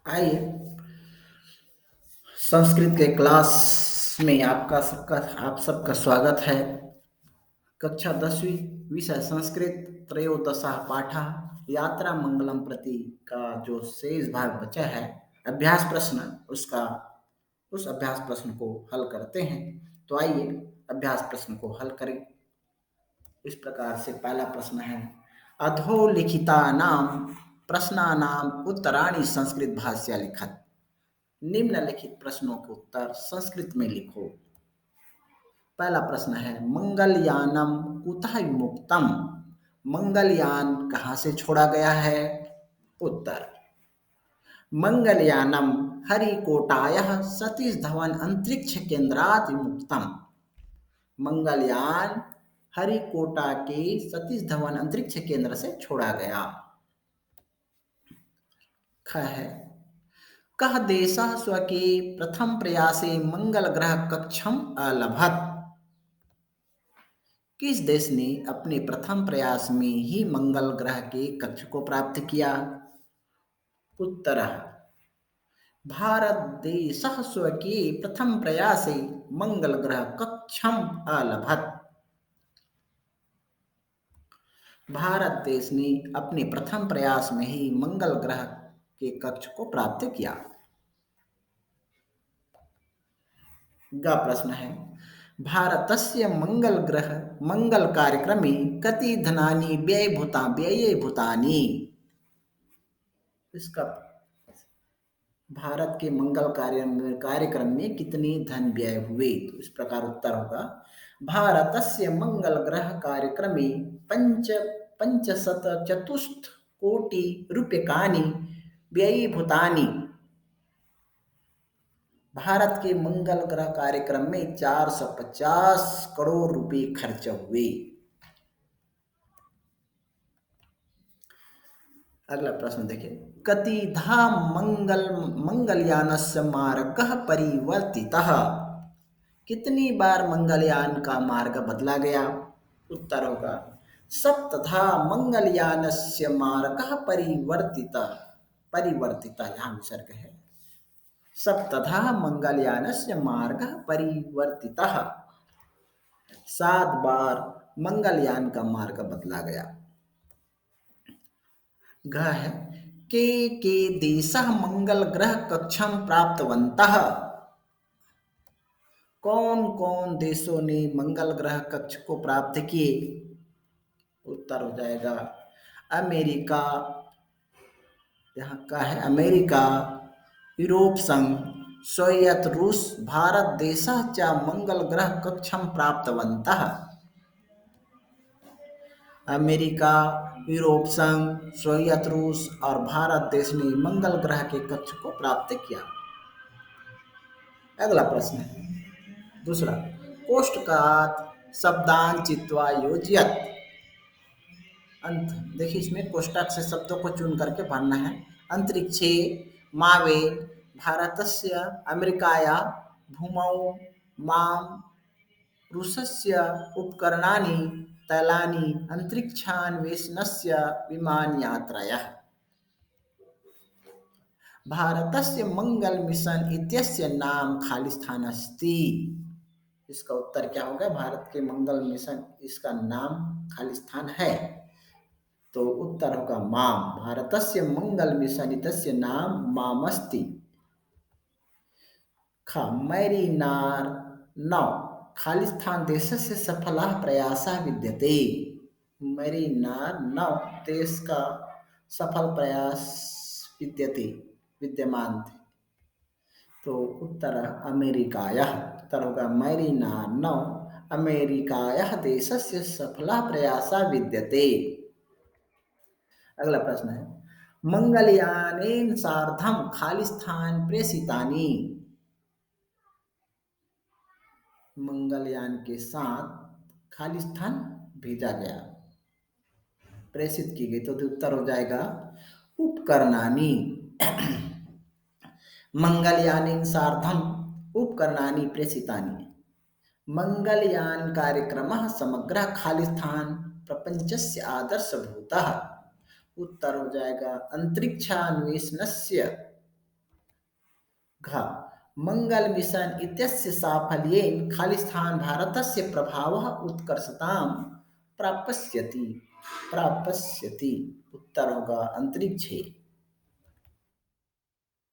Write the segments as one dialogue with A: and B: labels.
A: आइए संस्कृत के क्लास में आप सबका स्वागत है। कक्षा 10वीं विषय संस्कृत त्रयोदशः पाठः यात्रा मंगलम प्रति का जो शेष भाग बचा है अभ्यास प्रश्न उसका उस अभ्यास प्रश्न को हल करते हैं। तो आइए अभ्यास प्रश्न को हल करें। इस प्रकार से पहला प्रश्न है अधोलिखितानां प्रश्नानां उत्तराणि संस्कृत भाषया लिखत। निम्नलिखित प्रश्नों के उत्तर संस्कृत में लिखो। पहला प्रश्न है मंगलयानम कुतः विमुक्तम। मंगलयान कहाँ से छोड़ा गया है? उत्तर मंगलयानम हरिकोटायः सतीश धवन अंतरिक्ष केंद्रात् विमुक्तम। मंगलयान हरिकोटा के सतीश धवन अंतरिक्ष केंद्र से छोड़ा गया। ख है कः देशः स्वकीय प्रथम प्रयासे मंगल ग्रह कक्षम अलभत। किस देश ने अपने प्रथम प्रयास में ही मंगल ग्रह के कक्ष को प्राप्त किया? उत्तर भारत देशः स्वकीय प्रथम प्रयासे मंगल ग्रह कक्षम अलभत। भारत देश ने अपने प्रथम प्रयास में ही मंगल ग्रह के कक्ष को प्राप्त किया। ग प्रश्न है भारतस्य मंगल ग्रह मंगल कार्यक्रमे कति धनानि व्ययभूतानि। इसका भारत के मंगल कार्यक्रम में कितने धन व्यय हुए? तो इस प्रकार उत्तर होगा भारतस्य मंगल ग्रह कार्यक्रमे पंचशत चतुष्ट कोटि रूप्यकाणि व्ययीभूतानि। भारत के मंगल ग्रह कार्यक्रम में 450 करोड़ रुपए खर्च हुए। अगला प्रश्न देखिए कतिधा मंगलयानस्य मार्गः परिवर्तितः। कितनी बार मंगलयान का मार्ग बदला गया? उत्तर होगा सप्तधा मंगलयानस्य मार्गः परिवर्तितः यहाँ विसर्ग है। सप्तधा मंगलयानस्य मार्गः परिवर्तितः। 7 बार मंगलयान का मार्ग बदला गया। घ है के देशः मंगल ग्रह कक्षम प्राप्तवन्तः। कौन कौन देशों ने मंगल ग्रह कक्ष को प्राप्त किए? उत्तर हो जाएगा अमेरिका, यहाँ का है अमेरिका, यूरोप संघ, सोवियत रूस, भारत देशः च मंगल ग्रह कक्षम प्राप्तवन्तः। अमेरिका, यूरोप संघ, सोवियत रूस और भारत देश ने मंगल ग्रह के कक्ष को प्राप्त किया। अगला प्रश्न है दूसरा कोष्ठकात् शब्दान चित्वा योजयत। अंत देखिए इसमें कोष्ठक से शब्दों को चुन करके भरना है। अंतरिक्षे मावे भारतस्य अमेरिकाया भूमौ मां रूसस्य उपकरणानि तैलानि अंतरिक्षान्वेषणस्य विमानयात्रायाः। भारतस्य मंगल मिशन इत्यस्य नाम खालिस्तान अस्ति। इसका उत्तर क्या होगा? भारत के मंगल मिशन इसका नाम खालिस्तान है। तो उत्तर होगा माम। भारतस्य मंगल मिशन इत्यस्य नाम माम अस्ति। ख मैरिनार नौ खालिस्तान देशस्य सफलः प्रयासः विद्यते। मैरिनार नौ देश का सफल प्रयास विद्यमान थे। तो उत्तर अमेरिकायाः। उत्तर होगा मैरिनार नौ अमेरिकायाः देशस्य सफलः प्रयासः विद्यते। अगला प्रश्न है मंगलयानेन सार्धम खालिस्तान प्रेषितानि। मंगलयान के साथ खालिस्तान भेजा गया, प्रेषित की गई। तो उत्तर हो जाएगा उपकरणानि। मंगलयानेन सार्धम उपकरणानि प्रेषितानि। मंगलयान कार्यक्रमः समग्र खालिस्तान प्रपंचस्य आदर्शभूतः। उत्तर हो जाएगा अंतरिक्षान्वेषणस्य घ मंगल मिशन इत्यस्य साफल्येन खालिस्तान भारतस्य प्रभावः उत्कर्षतां प्राप्स्यति प्राप्स्यति। उत्तर होगा अंतरिक्षे।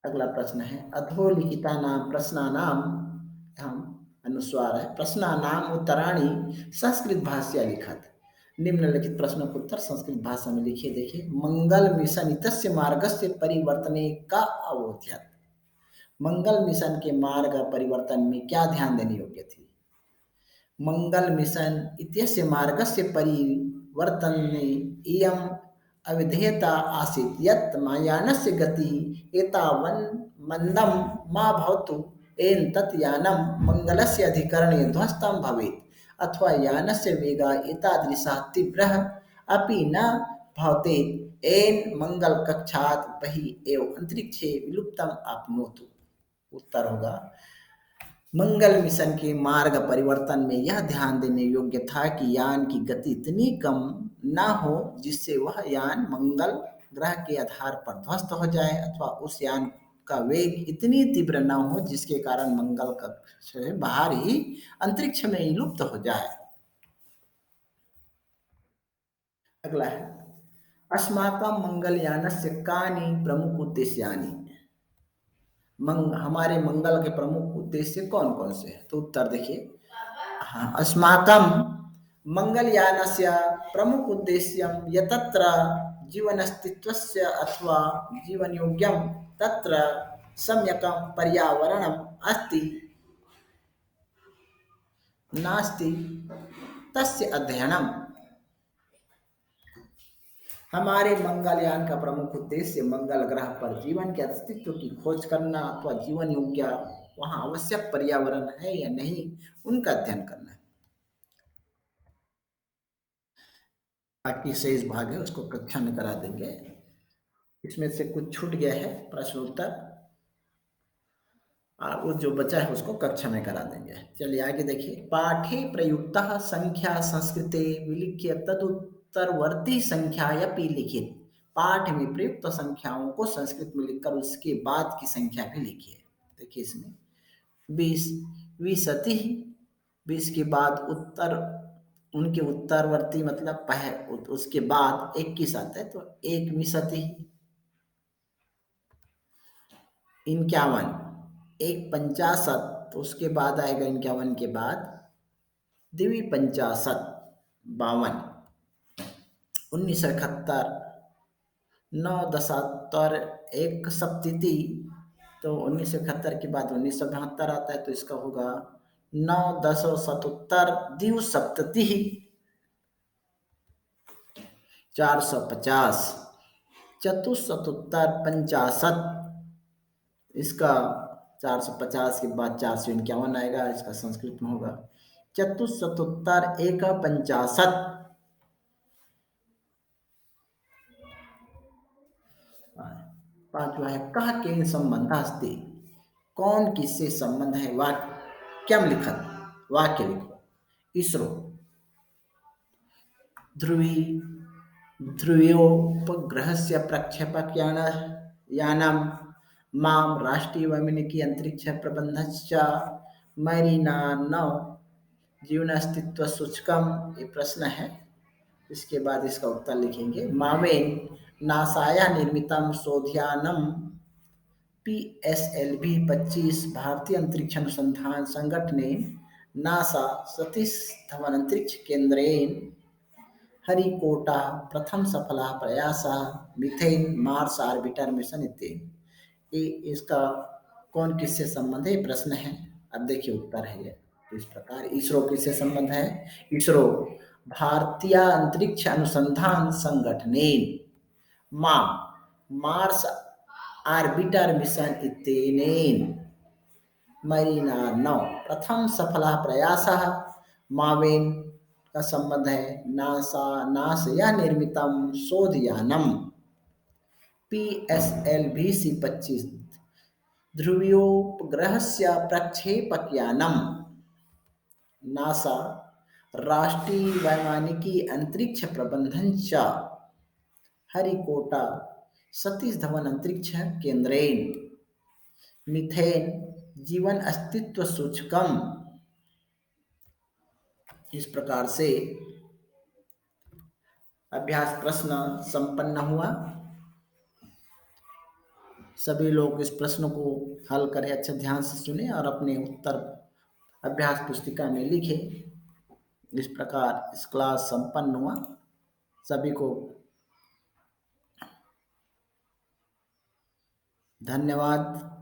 A: अगला प्रश्न है अधोलिखितानां प्रश्नानां हम अनुस्वार है प्रश्नानां उत्तराणि संस्कृत भाषया लिखत। निम्नलिखित प्रश्नों के उत्तर संस्कृत भाषा में लिखिए। देखिए मंगल मिशन इत्यस्य मार्गस्य परिवर्तने का अवोचत। मंगल मिशन के मार्ग परिवर्तन में क्या ध्यान देने योग्य थी। मंगल मिशन इत्यस्य मार्गस्य परिवर्तने इयम् अविधेयता आसीत् यत् यानस्य गतिः एतावन् मन्दं मा भवतु येन तत् यानं मङ्गलस्य अधिकरणे ध्वस्तं भवेत् अथवा यानस्य वेगः एतादृशः तीव्रः अपि न भवेत् येन मङ्गलकक्षात् बहिः एव अंतरिक्षे विलुप्तम् आप्नोतु। उत्तर होगा मंगल मिशन के मार्ग परिवर्तन में यह ध्यान देने योग्य था कि यान की गति इतनी कम ना हो जिससे वह यान मंगल ग्रह के आधार पर ध्वस्त हो जाए अथवा उस यान का वेग इतनी तीव्र न हो जिसके कारण मंगल कक्ष से बाहर ही अंतरिक्ष में ही लुप्त हो जाए। अगला है अस्माकं मंगलयानस्य कानि प्रमुख उद्देश्यानि। हमारे मंगल के प्रमुख उद्देश्य कौन कौन से हैं। तो उत्तर देखिए हाँ अस्माकं मंगलयानस्य प्रमुख उद्देश्यं यतत्र जीवनस्तित्वस्य अथवा जीवनयोग्यं तत्र सम्यकं पर्यावरणम् अस्ति नास्ति तस्य अध्ययनम्। हमारे मंगलयान का प्रमुख उद्देश्य मंगल ग्रह पर जीवन के अस्तित्व की खोज करना अथवा जीवन योग्य वहाँ आवश्यक पर्यावरण है या नहीं उनका अध्ययन करना है। बाकी शेष भाग है उसको कक्षा में करा देंगे। इसमें से कुछ छूट गया है प्रश्न उत्तर वो जो बचा है उसको कक्षा में करा देंगे। चलिए आगे देखिए पाठे प्रयुक्तः संख्या संस्कृते विलिख्य तदुत्तरवर्ती संख्यायपि लिखित। पाठ में प्रयुक्त संख्याओं को संस्कृत में लिखकर उसके बाद की संख्या भी लिखिए। देखिए इसमें 20 विशति 20 के बाद उत्तर उनके उत्तरवर्ती मतलब उसके बाद 21 आता है तो एक विशति 51 एक 50 तो उसके बाद आएगा 51 के बाद द्वि 50 52 1971 9 दशातर एक सप्तति तो 1971 के बाद 1972 आता है तो इसका होगा 9 10 सतुत्तर द्वि सप्तति 450 चतुस्सतुत्तर 50 इसका 450 के बाद 451 आएगा इसका संस्कृत में होगा चतुस्सतुत्तर एक 50। पांचवा है कह के संबंध अस्ति कौन किससे संबंध है वाक्यम लिखत वाक्य लिखो। इसरो ध्रुवी ध्रुवोपग्रहस्य प्रक्षेपक यानम माम राष्ट्रीय वैमानिकी अंतरिक्ष प्रबंधश्च मरीना नौ जीवन अस्तित्व सूचकम ये प्रश्न है। इसके बाद इसका उत्तर लिखेंगे मामेन नासाया निर्मितम शोधयानम PSLV 25 भारतीय अंतरिक्ष अनुसंधान संगठनेन नासा सतीश धवन अंतरिक्ष केंद्रेन हरिकोटा प्रथम सफला प्रयासः मिथेन मार्स ऑर्बिटर मिशन इत्यादि। ये इसका कौन किससे संबंध है प्रश्न है। अब देखिए उत्तर है ये इस प्रकार इसरो किससे संबंध है। इसरो भारतीय अंतरिक्ष अनुसंधान संगठनेन मा मार्स ऑर्बिटर मिशन इत्यनेन मरीना नौ प्रथम सफला प्रयासः मावेन का संबंध है नासया निर्मितम शोधयानम PSLV 25 ध्रुवीयोपग्रहस्य प्रक्षेपकयानम नासा राष्ट्रीय वैमानिकी अंतरिक्ष प्रबंधन च हरिकोटा सतीश धवन अंतरिक्ष केंद्रेन मीथेन जीवन अस्तित्व सूचकांक इस प्रकार से अभ्यास प्रश्न संपन्न हुआ। सभी लोग इस प्रश्न को हल करें, अच्छे ध्यान से सुने और अपने उत्तर अभ्यास पुस्तिका में लिखे। इस प्रकार इस क्लास संपन्न हुआ। सभी को धन्यवाद।